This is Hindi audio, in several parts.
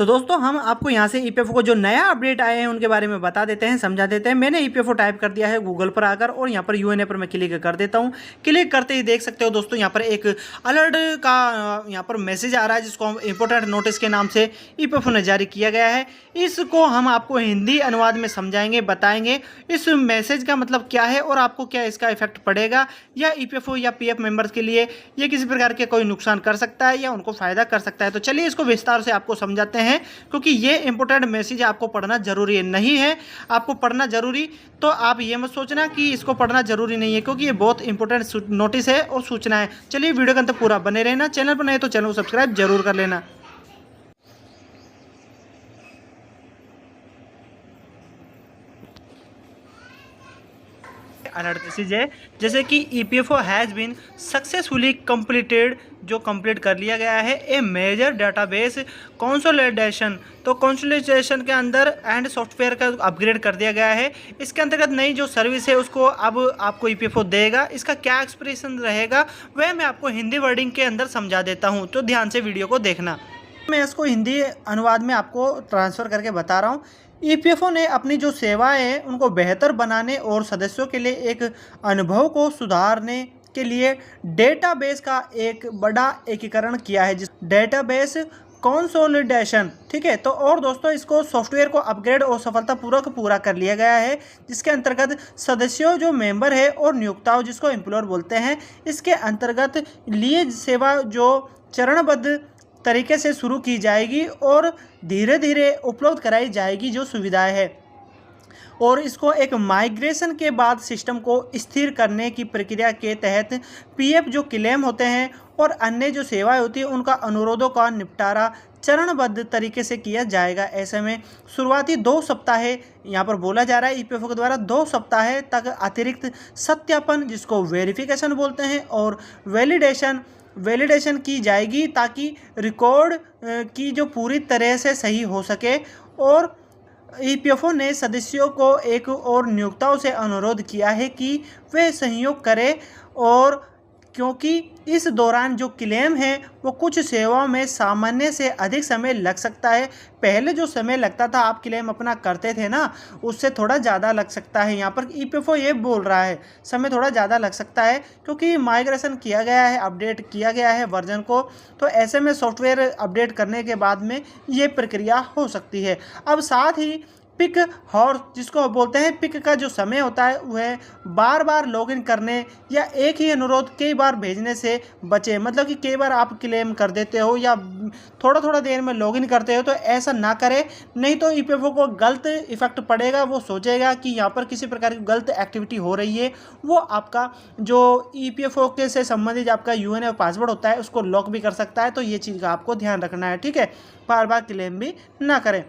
तो दोस्तों हम आपको यहाँ से ईपीएफओ को जो नया अपडेट आए हैं उनके बारे में बता देते हैं, समझा देते हैं। मैंने ईपीएफओ टाइप कर दिया है गूगल पर आकर और यहाँ पर यूएनए पर मैं क्लिक कर देता हूँ। क्लिक करते ही देख सकते हो दोस्तों यहाँ पर एक अलर्ट का यहाँ पर मैसेज आ रहा है जिसको हम इंपॉर्टेंट नोटिस के नाम से ईपीएफओ ने जारी किया गया है। इसको हम आपको हिंदी अनुवाद में समझाएंगे, बताएंगे इस मैसेज का मतलब क्या है और आपको क्या इसका इफेक्ट पड़ेगा, या ईपीएफओ या पीएफ मेंबर्स के लिए ये किसी प्रकार के कोई नुकसान कर सकता है या उनको फायदा कर सकता है। तो चलिए इसको विस्तार से आपको समझाते हैं, क्योंकि ये इंपॉर्टेंट मैसेज आपको पढ़ना जरूरी है। नहीं है आपको पढ़ना जरूरी तो आप ये मत सोचना कि इसको पढ़ना जरूरी नहीं है, क्योंकि ये बहुत इंपॉर्टेंट नोटिस है और सूचना है। चलिए वीडियो के अंत पूरा बने रहना। चैनल पर नए तो चैनल को सब्सक्राइब जरूर कर लेना। अलर्ट मैसेज है जैसे कि EPFO has been successfully completed, जो कंप्लीट कर लिया गया है ए मेजर डेटाबेस कंसोलिडेशन। तो कंसोलिडेशन के अंदर एंड सॉफ्टवेयर का अपग्रेड कर दिया गया है। इसके अंतर्गत नई जो सर्विस है उसको अब आपको ईपीएफओ देगा। इसका क्या एक्सप्रेशन रहेगा वह मैं आपको हिंदी वर्डिंग के अंदर समझा देता हूँ, तो ध्यान से वीडियो को देखना। मैं इसको हिंदी अनुवाद में आपको ट्रांसफ़र करके बता रहा हूँ। ईपीएफओ ने अपनी जो सेवाएं हैं उनको बेहतर बनाने और सदस्यों के लिए एक अनुभव को सुधारने के लिए डेटाबेस का एक बड़ा एकीकरण किया है, जिस डेटाबेस कंसोलिडेशन। ठीक है, तो और दोस्तों इसको सॉफ्टवेयर को अपग्रेड और सफलतापूर्वक पूरा कर लिया गया है, जिसके अंतर्गत सदस्यों जो मेंबर है और नियोक्ताओं जिसको एम्प्लॉयर बोलते हैं, इसके अंतर्गत लिए सेवा जो चरणबद्ध तरीके से शुरू की जाएगी और धीरे धीरे उपलब्ध कराई जाएगी जो सुविधाएं है, और इसको एक माइग्रेशन के बाद सिस्टम को स्थिर करने की प्रक्रिया के तहत पीएफ जो क्लेम होते हैं और अन्य जो सेवाएं होती है उनका अनुरोधों का निपटारा चरणबद्ध तरीके से किया जाएगा। ऐसे में शुरुआती 2 सप्ताह यहाँ पर बोला जा रहा है ईपीएफओ के द्वारा 2 सप्ताह तक अतिरिक्त सत्यापन जिसको वेरिफिकेशन बोलते हैं और वैलिडेशन की जाएगी, ताकि रिकॉर्ड की जो पूरी तरह से सही हो सके। और ईपीएफओ ने सदस्यों को एक और नियोक्ताओं से अनुरोध किया है कि वे सहयोग करें, और क्योंकि इस दौरान जो क्लेम है वो कुछ सेवाओं में सामान्य से अधिक समय लग सकता है। पहले जो समय लगता था आप क्लेम अपना करते थे ना, उससे थोड़ा ज़्यादा लग सकता है। यहाँ पर ईपीएफओ ये बोल रहा है समय थोड़ा ज़्यादा लग सकता है, क्योंकि माइग्रेशन किया गया है, अपडेट किया गया है वर्जन को। तो ऐसे में सॉफ्टवेयर अपडेट करने के बाद में ये प्रक्रिया हो सकती है। अब साथ ही पिक हॉर्स जिसको बोलते हैं, पिक का जो समय होता है वह बार बार लॉगिन करने या एक ही अनुरोध कई बार भेजने से बचे। मतलब कि कई बार आप क्लेम कर देते हो या थोड़ा थोड़ा देर में लॉगिन करते हो, तो ऐसा ना करें, नहीं तो ईपीएफओ को गलत इफेक्ट पड़ेगा। वो सोचेगा कि यहाँ पर किसी प्रकार की गलत एक्टिविटी हो रही है, वो आपका जो ईपीएफओ के से संबंधित आपका यूएनए पासवर्ड होता है उसको लॉक भी कर सकता है। तो ये चीज़ का आपको ध्यान रखना है। ठीक है, बार बार क्लेम भी ना करें।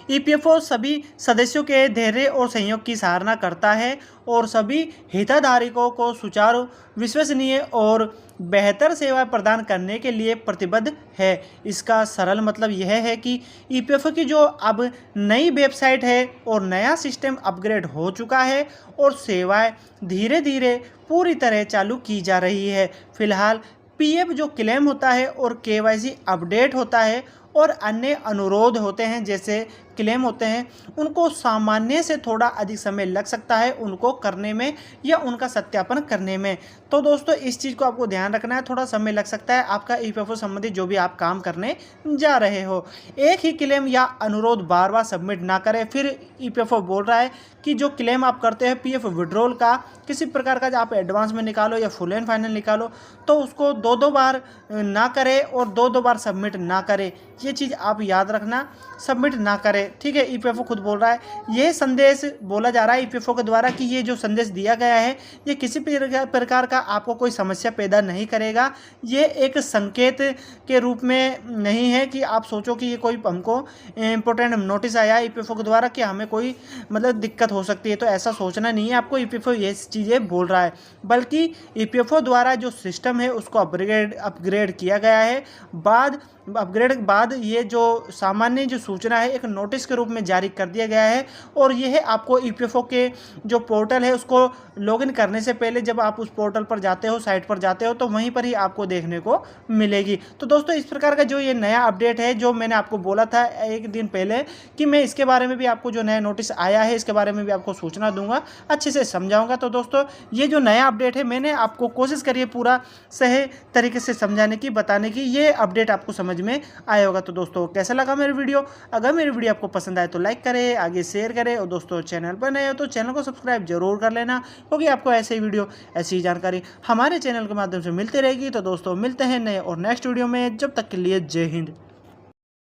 ईपीएफओ सभी सदस्यों के धैर्य और सहयोग की सराहना करता है और सभी हितधारकों को सुचारू, विश्वसनीय और बेहतर सेवा प्रदान करने के लिए प्रतिबद्ध है। इसका सरल मतलब यह है कि ईपीएफओ की जो अब नई वेबसाइट है और नया सिस्टम अपग्रेड हो चुका है और सेवाएं धीरे धीरे पूरी तरह चालू की जा रही है। फिलहाल पीएफ जो क्लेम होता है और केवाईसी अपडेट होता है और अन्य अनुरोध होते हैं जैसे क्लेम होते हैं, उनको सामान्य से थोड़ा अधिक समय लग सकता है उनको करने में या उनका सत्यापन करने में। तो दोस्तों इस चीज़ को आपको ध्यान रखना है, थोड़ा समय लग सकता है आपका ईपीएफओ संबंधित जो भी आप काम करने जा रहे हो। एक ही क्लेम या अनुरोध बार बार सबमिट ना करें। फिर ईपीएफओ बोल रहा है कि जो क्लेम आप करते हैं पीएफ विड्रॉल का, किसी प्रकार का आप एडवांस में निकालो या फुल एंड फाइनल निकालो, तो उसको 2-2 बार ना करें और 2-2 बार सबमिट ना करें। ये चीज़ आप याद रखना, सबमिट ना करें। ठीक है, ईपीएफओ खुद बोल रहा है। यह संदेश बोला जा रहा है ईपीएफओ के द्वारा कि ये जो संदेश दिया गया है ये किसी प्रकार का आपको कोई समस्या पैदा नहीं करेगा। ये एक संकेत के रूप में नहीं है कि आप सोचो कि ये कोई हमको इम्पोर्टेंट नोटिस आया ईपीएफओ के द्वारा कि हमें कोई मतलब दिक्कत हो सकती है, तो ऐसा सोचना नहीं है आपको। ईपीएफओ ये चीज़ें बोल रहा है, बल्कि ईपीएफओ द्वारा जो सिस्टम है उसको अपग्रेड किया गया है। बाद अपग्रेड के बाद ये जो सामान्य जो सूचना है एक नोटिस के रूप में जारी कर दिया गया है। और यह आपको ईपीएफओ के जो पोर्टल है उसको लॉगिन करने से पहले जब आप उस पोर्टल पर जाते हो, साइट पर जाते हो, तो वहीं पर ही आपको देखने को मिलेगी। तो दोस्तों इस प्रकार का जो ये नया अपडेट है जो मैंने आपको बोला था एक दिन पहले कि मैं इसके बारे में भी आपको जो नया नोटिस आया है इसके बारे में भी आपको सूचना दूंगा, अच्छे से समझाऊंगा। तो दोस्तों ये जो नया अपडेट है मैंने आपको कोशिश करी है पूरा सही तरीके से समझाने की, बताने की, ये अपडेट आपको समझ में आया होगा। तो दोस्तों कैसा लगा मेरी वीडियो? अगर मेरी वीडियो आपको पसंद आए तो लाइक करें, आगे शेयर करें, और दोस्तों चैनल पर नए हो तो चैनल को सब्सक्राइब जरूर कर लेना, क्योंकि आपको ऐसे ही वीडियो, ऐसी जानकारी हमारे चैनल के माध्यम से मिलती रहेगी। तो दोस्तों मिलते हैं नए और नेक्स्ट वीडियो में, जब तक के लिए जय हिंद।